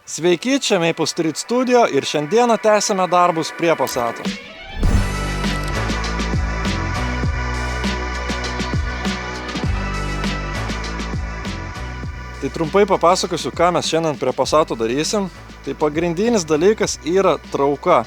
Sveiki, čia Maple Street Studio ir šiandieną tęsime darbus prie Passato. Tai trumpai papasakosiu, ką mes šiandien prie Passato darysim. Tai pagrindinis dalykas yra trauka.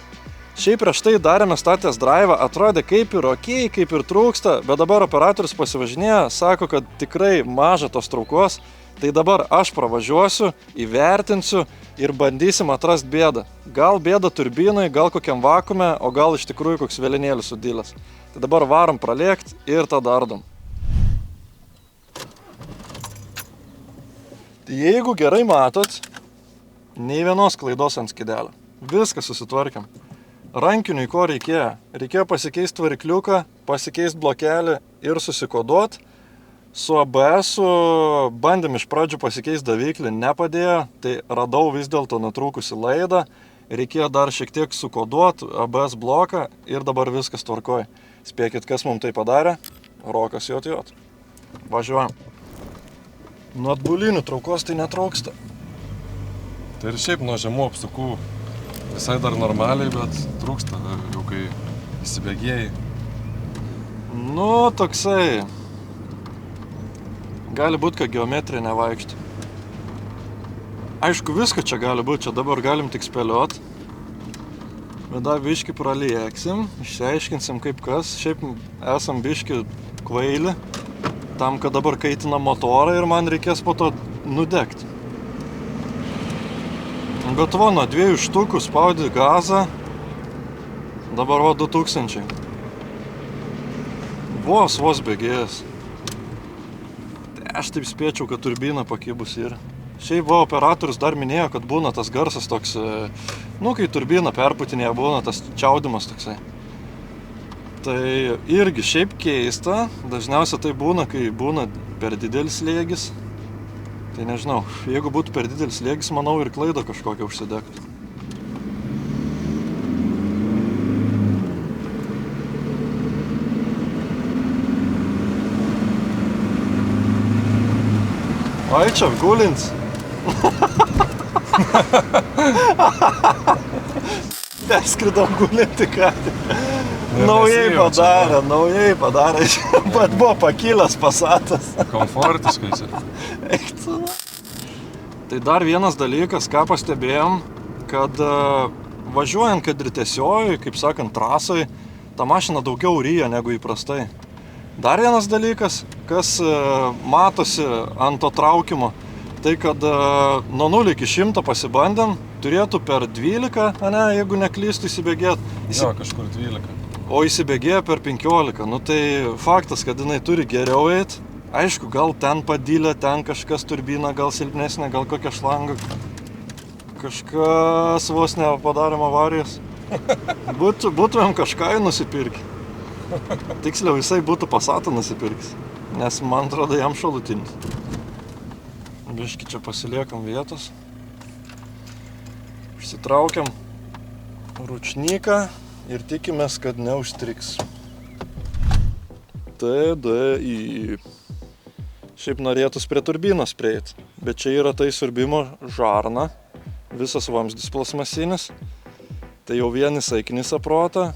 Šiaip prieš tai darėme statės drive, atrodė kaip ir okei, kaip ir trūksta, bet dabar operatorius pasivažinėjo, sako, kad tikrai maža tos traukos. Tai dabar aš pravažiuosiu, įvertinsiu ir bandysim atrasti bėdą. Gal bėda turbinai, gal kokiam vakume, o gal iš tikrųjų koks vėlinėlis sudilęs. Tai dabar varom pralėkt ir tada ardom. Tai jeigu gerai matot, nei vienos klaidos ant skydelio. Viską susitvarkėm. Rankiniui ko reikėjo? Reikėjo pasikeisti varikliuką, pasikeisti blokelį ir susikoduot. Su ABS-u bandėm iš pradžių pasikeisti daviklį, nepadėjo, tai radau vis dėlto nutrūkusi laidą, reikėjo dar šiek tiek sukoduoti ABS bloką ir dabar viskas tvarkoj. Spėkit, kas mums tai padarė? Rokas JJ. Važiuojam. Nuo atbulinių traukos tai netrauksta. Tai ir šiaip nuo žemų apsukų visai dar normaliai, bet trūksta jau kai įsibėgėjai. Nu, toksai. Gali būti, kad geometrija nevaikšti. Aišku, viską čia gali būti, čia dabar galim tik spėliot. Bet dar biški pralieksim, išsiaiškinsim kaip kas. Šiaip esam biški kvaili, tam, kad dabar kaitina motorą ir man reikės po to nudegti. Bet va, nuo 2 štukų spaudi gazą, dabar va 2000. Vos bėgėjęs. Aš taip spėčiau, kad turbina pakibus yra. Šiaip va, operatorius dar minėjo, kad būna tas garsas toks, kai turbina perputinėje būna tas čiaudimas toksai. Tai irgi šiaip keista, dažniausiai tai būna, kai būna per didelis slėgis. Tai nežinau, jeigu būtų per didelis slėgis, manau ir klaida kažkokia užsidegtų. Ai, čia gulins. Perskridom gulinti ką. Naujai padarė. Bet buvo pakilęs Passatas. Komfortiškai čia. Eiktu. Tai dar vienas dalykas, ką pastebėjom, kad važiuojant, kad ir tiesioj, kaip sakant, trasoj, ta mašina daugiau ryja negu įprastai. Dar vienas dalykas, kas matosi ant to traukimo, tai kad nuo 0 iki 100 pasibandėm, turėtų per 12, jeigu neklystų įsibėgėt. Jo, kažkur 12. O įsibėgėjo per 15. Nu tai faktas, kad jinai turi geriau eit. Aišku, gal ten padylė, ten kažkas turbina, gal silpnesnė, gal kokia šlanga. Kažkas vos nepadarėm avarijos. Būtumėm kažką nusipirkę. Tiksliau, jisai būtų Passatą nusipirkęs, nes man atrodo jam šalutinis. Biški čia pasiliekam vietos. Išsitraukiam ručnyką ir tikimės, kad neužstriks. TDI. Šiaip norėtus prie turbinos prieit, bet čia yra tai siurbimo žarna, visas vamzdis plasmasinis. Tai jau vienis aikinis aprota.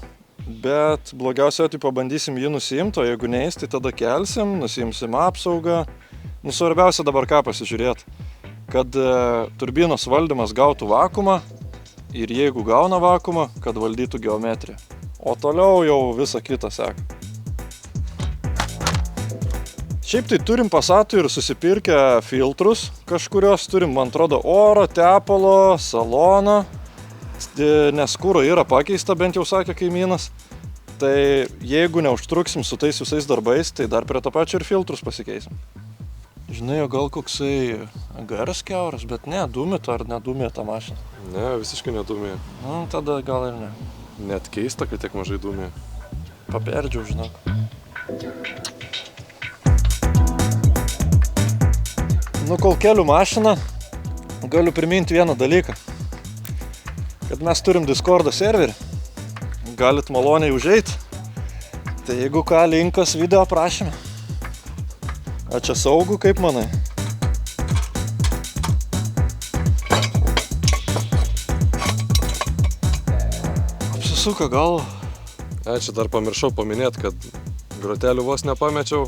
Bet blogiausiu atveju pabandysim jį nusiimti, o jeigu neis, tai tada kelsim, nusiimsim apsaugą. Svarbiausia dabar ką pasižiūrėti, kad turbinos valdymas gautų vakumą ir jeigu gauna vakumą, kad valdytų geometriją. O toliau jau visą kitą seka. Šiaip tai turim Passatų ir susipirkę filtrus, kažkurios turim, man atrodo, oro, tepalo, salono. Nes kuro yra pakeista, bent jau sakė kaimynas. Tai jeigu neužtruksim su tais visais darbais, tai dar prie to pačio ir filtrus pasikeisim. Žinai, gal koksai garas kiauras, bet ne, dūmėta ar nedūmė tą mašiną? Ne, visiškai nedūmė. Tada gal ir ne. Net keista, kad tiek mažai dūmė. Paperdžiau, žinok. Kol keliu mašiną, galiu priminti vieną dalyką. Kad mes turim Discordo serverį, galit maloniai užeit. Tai jeigu ką, linkas video aprašyme. A čia saugu, kaip manai? suka galvą. Čia dar pamiršau paminėti, kad grotelių vos nepamečiau.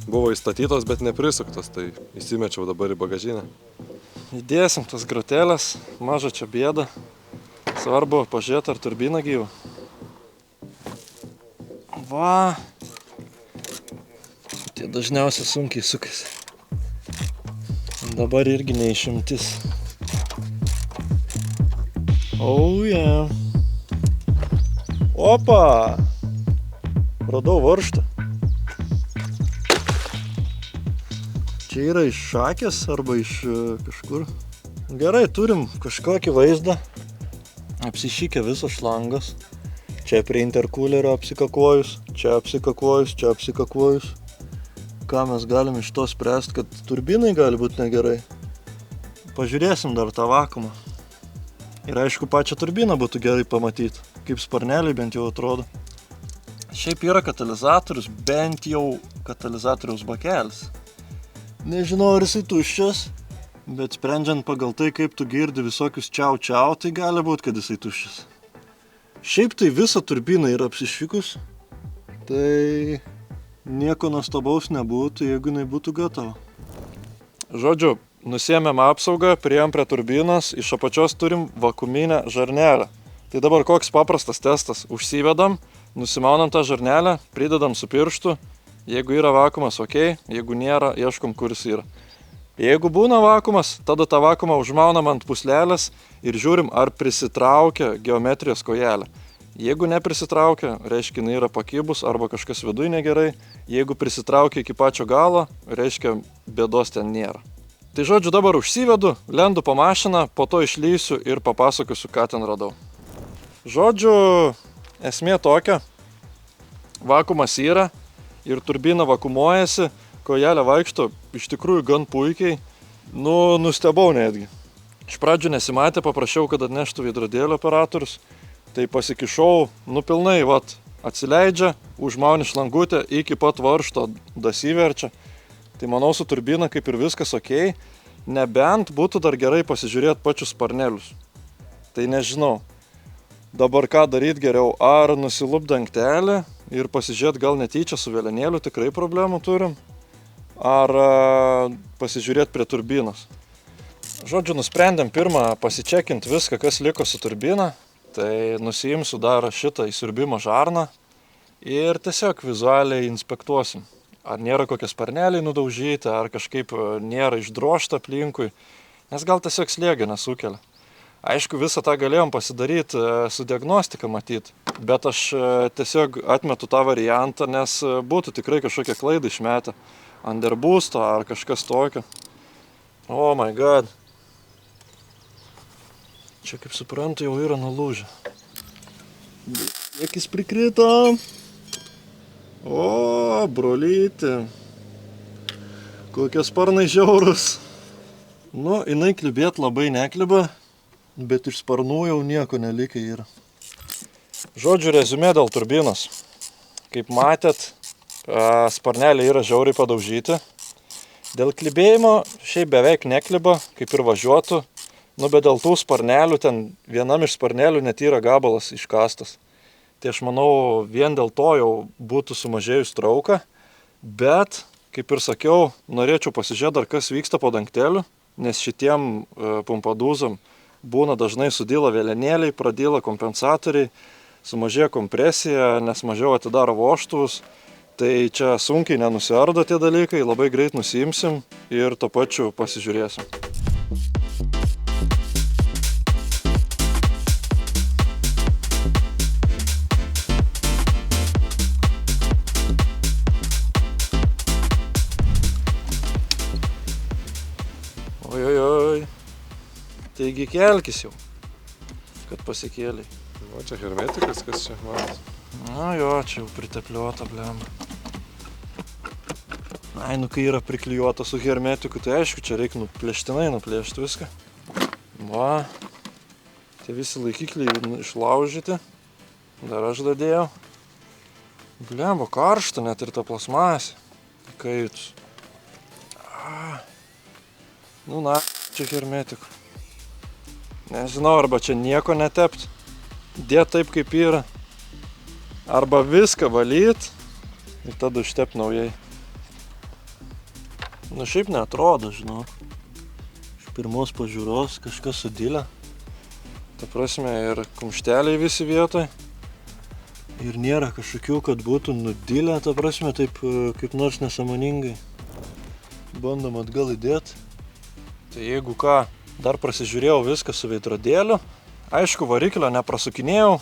Buvo įstatytos, bet neprisuktos, tai įsimečiau dabar į bagažinę. Įdėsim tas grotelės, maža čia bėda. Svarbu pažiūrėti, ar turbina gyva. Va. Tie dažniausiai sunkiai sukasi. Dabar irgi neišimtis. Oh yeah. Opa! Radau varžtą. Čia yra iš šakės arba iš kažkur. Gerai, turim kažkokį vaizdą. Apsišykia visas šlangas. Čia prie interkulerio apsikakojus, čia apsikakojus, čia apsikakojus. Ką mes galim iš to spręsti, kad turbinai gali būti negerai. Pažiūrėsim dar tą vakuumą. Ir aišku, pačią turbiną būtų gerai pamatyti, kaip sparneliai bent jau atrodo. Šiaip yra katalizatorius, bent jau katalizatoriaus bakelis. Nežinau, ar jisai tuščias, bet sprendžiant pagal tai, kaip tu girdi visokius čiau, tai gali būti, kad jisai tuščias. Šiaip tai visa turbina yra apsišvikus, tai nieko nuostabaus nebūtų, jeigu jinai būtų gatava. Žodžiu, nusiėmėm apsaugą, priėjom prie turbinos, iš apačios turim vakuuminę žarnelę. Tai dabar koks paprastas testas. Užsivedam, nusimaunam tą žarnelę, pridedam su pirštu, jeigu yra vakuumas, ok, jeigu nėra, ieškom, kur jis yra. Jeigu būna vakuumas, tada tą vakuumą užmaunam ant puslelės ir žiūrim, ar prisitraukia geometrijos kojelė. Jeigu neprisitraukia, reiškia, jinai yra pakibus arba kažkas viduj negerai. Jeigu prisitraukia iki pačio galo, reiškia, bėdos ten nėra. Tai žodžiu, dabar užsivedu, lendu po mašiną, po to išlysiu ir papasakosiu, ką ten radau. Žodžiu, esmė tokia, vakuumas yra ir turbina vakuumuojasi, kojelė vaikšto iš tikrųjų gan puikiai, nustebau netgi. Iš pradžių nesimatė, paprašiau, kad atneštų veidrodėlio operatorius, tai pasikišau, pilnai, atsileidžia, užmauni šlangutę, iki pat varžto dasiverčia. Tai manau, su turbina kaip ir viskas ok, nebent būtų dar gerai pasižiūrėti pačius sparnelius. Tai nežinau. Dabar ką daryti geriau, ar nusilupt dangtelį ir pasižiūrėti gal netyčia su vėlenėliu, tikrai problemų turim, ar pasižiūrėti prie turbinos. Žodžiu, nusprendėm pirmą pasičekinti viską, kas liko su turbina, tai nusiimsiu dar šitą įsiurbimo žarną ir tiesiog vizualiai inspektuosim. Ar nėra kokie sparneliai nudaužyti, ar kažkaip nėra išdrožta aplinkui, nes gal tiesiog slėgio nesukelia. Aišku, visą tą galėjom pasidaryti su diagnostika matyti, bet aš tiesiog atmetu tą variantą, nes būtų tikrai kažkokie klaidai išmetę. Underboosto ar kažkas tokio. Oh my god. Čia, kaip suprantu, jau yra nulūžę. Kiek jis prikrito. O, brolyti. Kokie sparnai žiaurus. Jinai klibėt labai nekliba, bet iš sparnų jau nieko nelikę yra. Žodžiu, reziumė dėl turbinos. Kaip matėt, sparneliai yra žiauriai padaužyti. Dėl klibėjimo šiaip beveik nekliba, kaip ir važiuotų. Bet dėl tų sparnelių, ten vienam iš sparnelių net yra gabalas iškastas. Tai aš manau, vien dėl to jau būtų sumažėjus trauka. Bet, kaip ir sakiau, norėčiau pasižiūrėti dar kas vyksta po dangteliu, nes šitiem pumpadūzam būna dažnai sudyla vėlenėliai, pradyla kompensatoriai, sumažėja kompresija, nes mažiau atidaro vožtuvus. Tai čia sunkiai nenusiardo tie dalykai, labai greit nusiimsim ir to pačiu pasižiūrėsim. Ojojoj. Taigi kelkis jau, kad pasikėlei. O čia hermetikas, kas čia matot? Na jo, čia jau pritepliuota, blemba. Kai yra priklijuota su hermetiku, tai aišku, čia reikia nuplėštinai nuplėšti viską. Va, tie visi laikikliai išlaužyti. Dar aš dadėjau. Blemba, karšta net ir ta plasmasė. Kaitus. Čia hermetiku. Nežinau, arba čia nieko netept. dėt taip, kaip yra. Arba viską valyt ir tada užtep naujai. Nu, šiaip neatrodo, žinau. Iš pirmos pažiūros kažkas sudilę. Ta prasme, ir kumšteliai visi vietoj. Ir nėra kažkokių, kad būtų nudilę, ta prasme, taip kaip nors nesąmoningai. Bandom atgal įdėt. Tai jeigu ką, dar prasižiūrėjau viską su veidrodėliu. Aišku, variklio neprasukinėjau,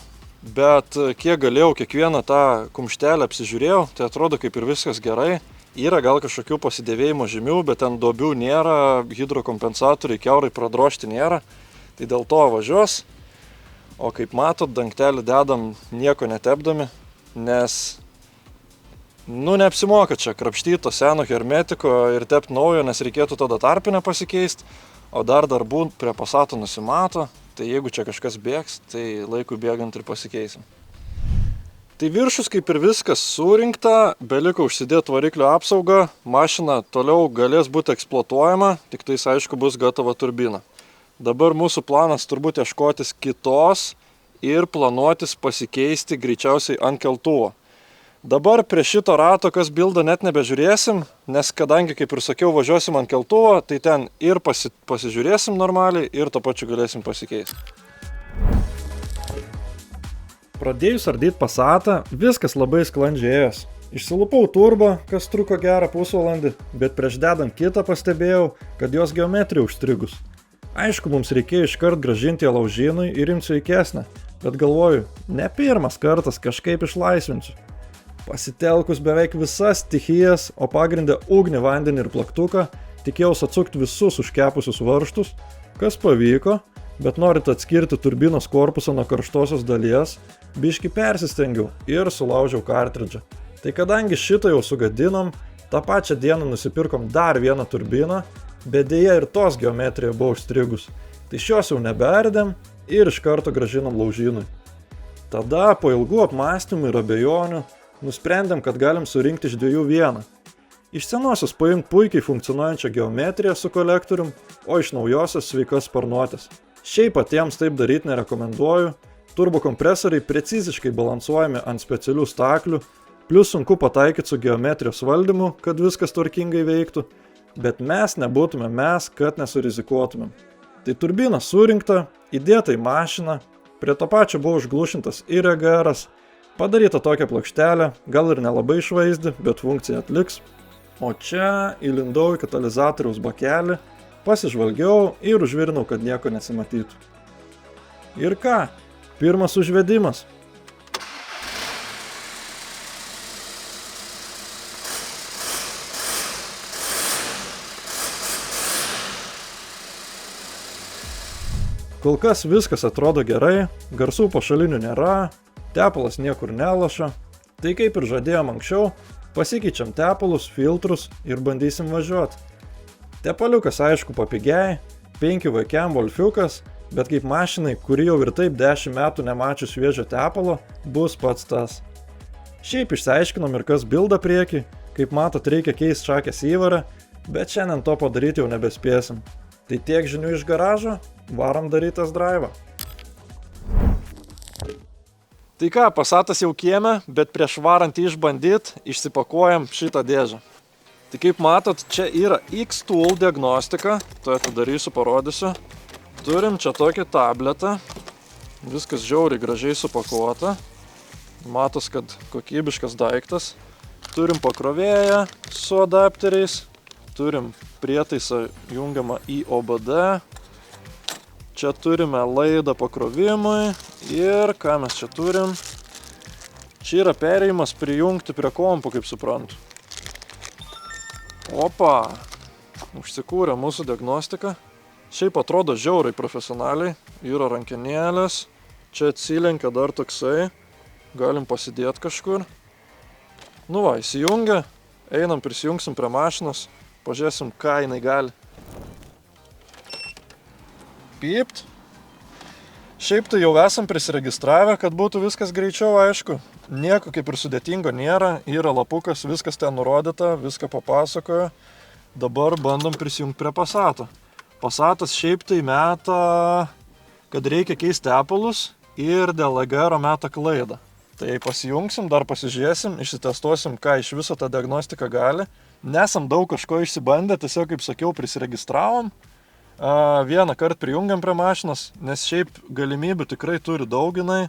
bet kiek galėjau, kiekvieną tą kumštelę apsižiūrėjau, tai atrodo kaip ir viskas gerai. Yra gal kažkokių pasidėvėjimo žymių, bet ten duobių nėra, hidrokompensatoriai kiaurai pradrožti nėra. Tai dėl to važiuos. O kaip matot, dangtelį dedam nieko netepdami, nes neapsimoka čia krapštyti to seno hermetiko ir tept naujo, nes reikėtų tada tarpinę pasikeisti, o dar darbų prie Passato nusimato, tai jeigu čia kažkas bėgs, tai laikui bėgant ir pasikeisim. Tai viršus kaip ir viskas surinkta, beliko užsidėti variklio apsaugą, mašina toliau galės būti eksploatuojama, tik tais aišku bus gatava turbina. Dabar mūsų planas turbūt ieškotis kitos ir planuotis pasikeisti greičiausiai ant keltuvo. Dabar prie šito rato, kas bildą net nebežiūrėsim, nes kadangi, kaip ir sakiau, važiuosim ant keltuvo, tai ten ir pasižiūrėsim normaliai ir to pačiu galėsim pasikeisti. Pradėjus ardyti Passatą, viskas labai sklandžiai ėjęs. Išsilupau turbą, kas truko gerą pusvalandį, bet prieš dedant kitą pastebėjau, kad jos geometrija užstrigus. Aišku, mums reikėjo iškart gražinti ją laužynui ir imti sveikesnę, bet galvoju, ne pirmas kartas kažkaip išlaisvinsiu. Pasitelkus beveik visas stichijas, o pagrindę ugnį, vandenį ir plaktuką, tikėjausi atsukti visus užkepusius varžtus, kas pavyko, bet norint atskirti turbinos korpusą nuo karštosios dalies, biškį persistengiau ir sulaužiau kartridžą. Tai kadangi šitą jau sugadinom, tą pačią dieną nusipirkom dar vieną turbiną, bet dėja ir tos geometrija buvo užstrigus. Tai šios jau nebeardėm ir iš karto gražinom laužynui. Tada po ilgų apmąstymų ir abejonių nusprendėm, kad galim surinkti iš dviejų vieną. Iš senosios paimti puikiai funkcionuojančią geometriją su kolektorium, o iš naujosios sveikas sparnuotės. Šiaip patiems taip daryti nerekomenduoju, turbokompresoriai preciziškai balansuojami ant specialių staklių, plus sunku pataikyti su geometrijos valdymu, kad viskas tvarkingai veiktų, bet mes nebūtume mes, kad nesurizikuotumėm. Tai turbina surinkta, įdėta į mašiną, prie to pačio buvo užglušintas ir EGR-as, padaryta tokia plokštelė, gal ir nelabai išvaizdi, bet funkcija atliks. O čia įlindau į katalizatoriaus bakelį, pasižvalgiau ir užvirinau, kad nieko nesimatytų. Ir ką? Pirmas užvedimas. Kol kas viskas atrodo gerai, garsų pašalinių nėra, tepalas niekur nelaša. Tai kaip ir žadėjom anksčiau, pasikeičiam tepalus, filtrus ir bandysim važiuoti. Tepaliukas aišku papigiai, 5 vaikiam Wolfiukas, bet kaip mašinai, kuri jau ir taip 10 metų nemačius šviežio tepalo, bus pats tas. Šiaip išsiaiškinom ir kas bilda priekį, kaip matot reikia keisti šakės įvarą, bet šiandien to padaryti jau nebespėsim. Tai tiek žinių iš garažo, varom darytas drive'ą. Tai ką, Passatas jau kieme, bet prieš varant išbandyt, išsipakuojam šitą dėžę. Tai kaip matot, čia yra X-Tool diagnostika, to atidarysiu, parodysiu. Turim čia tokį tabletą, viskas žiauriai gražiai supakuota. Matos, kad kokybiškas daiktas. Turim pakrovėją su adapteriais, turim prietaisą jungiamą į OBD. Čia turime laidą pakrovimui ir ką mes čia turim. Čia yra perėjimas prijungti prie kompo, kaip suprantu. Opa, užsikūrė mūsų diagnostika. Šiaip atrodo žiauriai profesionaliai, yra rankenėlės. Čia atsilenkia dar toksai, galim pasidėti kažkur. Nu va, įsijungia, einam prisijungsim prie mašinos, pažiūrėsim, ką jinai gali. Pypt. Šiaip tai jau esam prisiregistravę, kad būtų viskas greičiau, aišku. Nieko kaip ir sudėtingo nėra, yra lapukas, viskas ten nurodyta, viską papasakojo. Dabar bandom prisijungti prie Passato. Passatas šiaip tai meta, kad reikia keisti tepalus ir dėl AGR meta klaidą. Tai pasijungsim, dar pasižiūrėsim, išsitestuosim, ką iš viso ta diagnostika gali. Nesam daug kažko išsibandę, tiesiog, kaip sakiau, prisiregistravom. Vieną kartą prijungiam prie mašinos, nes šiaip galimybių tikrai turi dauginai.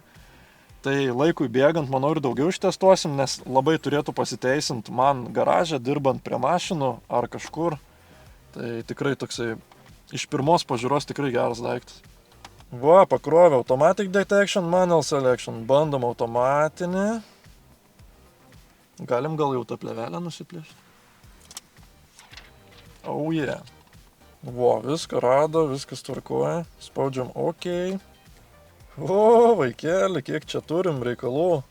Tai laikui bėgant, manau, ir daugiau ištestuosim, nes labai turėtų pasiteisinti man garažą, dirbant prie mašinų ar kažkur. Tai tikrai toksai iš pirmos pažiūros tikrai geras daiktas. Va, pakrovė Automatic Detection, Manual Selection. Bandom automatinį. Galim gal jau tą plevelę nusiplėšti. Oh yeah. Va, viską rado, viskas tvarkoja. Spaudžiam OK. O, vaikeli, kiek čia turim reikalų.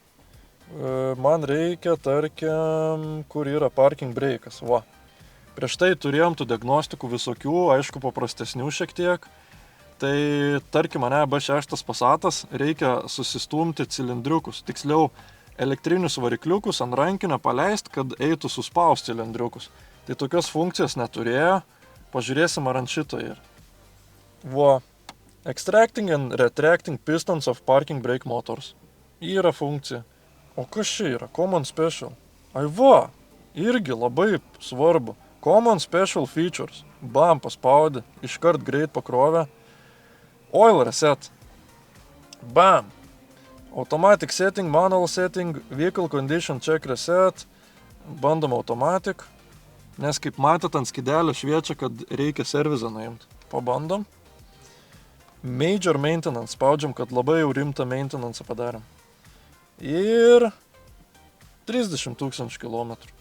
Man reikia, tarkim, kur yra parking breikas. Va. Prieš tai turėjom tų diagnostikų visokių, aišku, paprastesnių šiek tiek. Tai tarkim, mane B6 Passatas reikia susistumti cilindriukus, tiksliau elektrinius varikliukus ant rankinio paleist, kad eitų suspaust cilindriukus. Tai tokios funkcijos neturėjo, pažiūrėsim ar ant šito ir. Va, extracting and retracting pistons of parking brake motors. Yra funkcija. O kas čia yra? Common Special. Ai va, irgi labai svarbu. Common Special Features. Bam, paspaudė, iškart greit pakrovė. Oil reset. Bam. Automatic setting, manual setting, vehicle condition check reset. Bandom automatic. Nes kaip matėt ant skydelio šviečia, kad reikia servizą nuimti. Pabandom. Major maintenance. Spaudžiam, kad labai jau rimtą maintenance padarėm. Ir 30 000 kilometrų.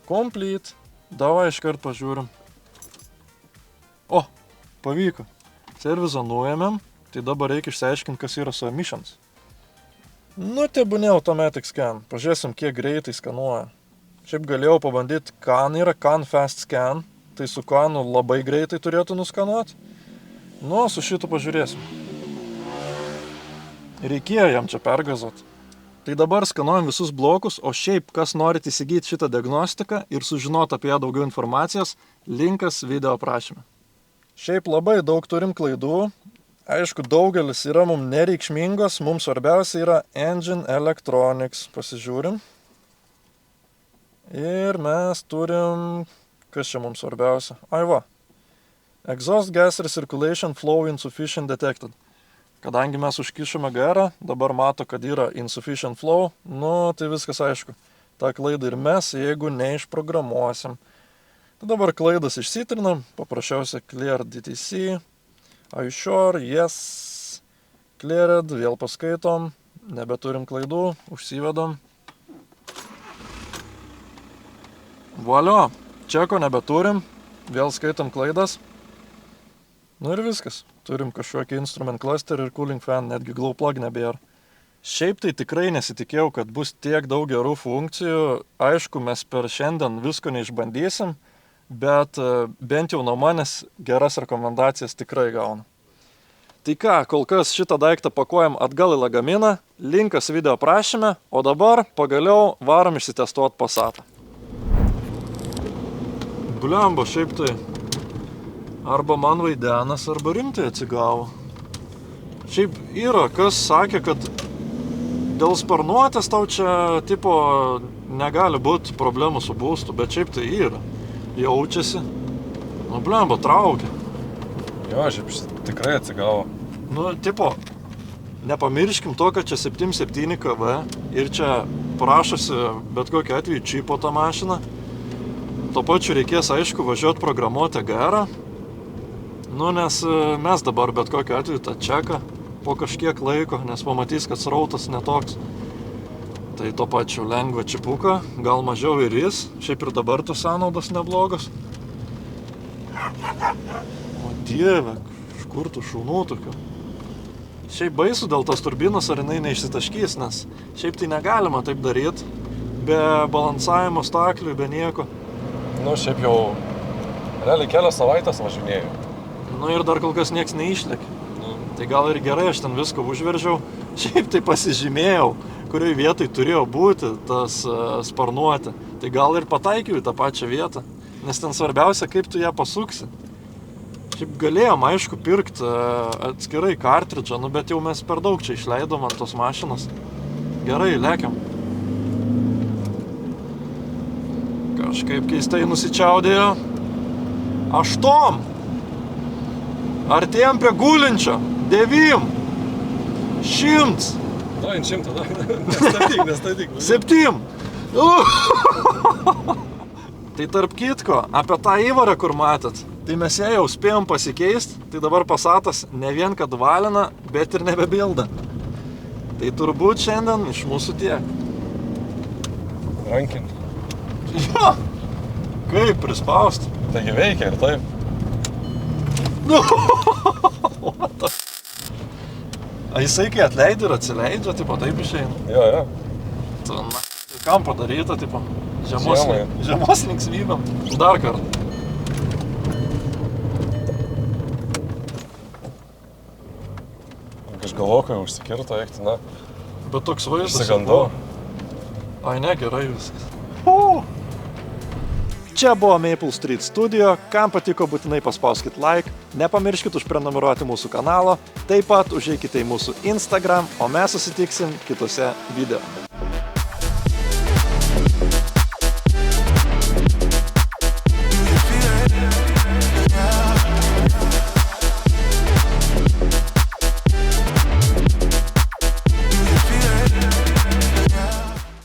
Complete. Davai iškart pažiūrim. O, pavyko. Servizą nuėmėm, tai dabar reikia išsiaiškinti, kas yra su emissions. Nu, tebūnė Automatic Scan. Pažiūrėsim, kiek greitai skanuoja. Šiaip galėjau pabandyti, CAN yra CAN Fast Scan. Tai su CANu labai greitai turėtų nuskanuoti. Nu, su šitu pažiūrėsim. Reikėjo jam čia pergazuoti. Tai dabar skanuojam visus blokus, o šiaip, kas norit įsigyti šitą diagnostiką ir sužinoti apie ją daugiau informacijos, linkas video aprašyme. Šiaip labai daug turim klaidų. Aišku, daugelis yra mums nereikšmingos, mums svarbiausia yra Engine Electronics. Pasižiūrim. Ir mes turim... Kas čia mums svarbiausia? Ai va. Exhaust gas recirculation flow insufficient detected. Kadangi mes užkišome garą, dabar mato, kad yra insufficient flow, nu tai viskas aišku. Ta klaida ir mes, jeigu neišprogramuosim. Dabar klaidas išsitrinam, paprasčiausia clear DTC, are you sure, yes, cleared, vėl paskaitom, nebeturim klaidų, užsivedam. Valio, čeko nebeturim, vėl skaitom klaidas. Nu ir viskas, turim kažkokį instrument cluster ir cooling fan, netgi glow plug nebėra. Šiaip tai tikrai nesitikėjau, kad bus tiek daug gerų funkcijų, aišku, mes per šiandien visko neišbandysim, bet bent jau nuo manęs geras rekomendacijas tikrai gauna. Tai ką, kol kas šitą daiktą pakuojam atgal į lagaminą, linkas video aprašyme, o dabar pagaliau varom išsitestuoti Passatą. Blemba, šiaip tai arba man vaidenas, arba rimtai atsigavo. Šiaip yra, kas sakė, kad dėl sparnuotės tau čia tipo negali būti problemų su būstu, bet šiaip tai yra. Jaučiasi. Nu, blemba, traukia. Jo, šiaip tikrai atsigavo. Nu, tipo, nepamirškim to, kad čia 7.7 kV ir čia prašosi bet kokiu atveju čipo tą mašiną. Tuo pačiu reikės, aišku, važiuoti programuoti gerą. Nu, nes mes dabar bet kokiu atveju tą čeką po kažkiek laiko, nes pamatys, kad srautas netoks. Tai to pačiu lengva čipuką, gal mažiau ir jis, šiaip ir dabar tos sąnaudos neblogos. O dieve, iš kur tų šaunų tokių. Šiaip baisu dėl tos turbinos, ar jinai neišsitaškys, nes šiaip tai negalima taip daryti, be balansavimo staklių, be nieko. Nu, šiaip jau realiai kelias savaitės važinėjau. Nu ir dar kol kas nieks neišlėkė. Tai gal ir gerai, aš ten viską užveržiau, šiaip tai pasižymėjau, kurioj vietai turėjo būti tas sparnuoti. Tai gal ir pataikiau į tą pačią vietą, nes ten svarbiausia, kaip tu ją pasuksi. Šiaip galėjom, aišku, pirkti atskirai kartridžą, nu bet jau mes per daug čia išleidom ant tos mašinos. Gerai, lekiam. Kažkaip keistai nusičiaudėjo. 8. Artėjom prie gulinčio. 9. 100. Da, ant 100, da. Nestatyk. 7. Tai tarp kitko, apie tą įvarą, kur matėt, tai mes ją jau spėjom pasikeist, tai dabar Passatas ne vien kad valina, bet ir nebebilda. Tai turbūt šiandien iš mūsų tiek. Rankinį. Jo, kaip prispaust? Taigi veikia ir taip. A jisai kai atleidė ir atsileidžia, tipo taip išeina. Jo. Tu, na, kam padaryta, tipo, Žiemai. žiemos linksmybėm. Dar kartą. Aš galvoju, kai užsikirto, eikti, na. Bet toks vaizdas. Išsigandau. Ai ne, gerai viskas. Čia buvo Maple Street Studio, kam patiko būtinai paspauskit like, nepamirškit užprenumeruoti mūsų kanalo, taip pat užeikite į mūsų Instagram, o mes susitiksim kitose video.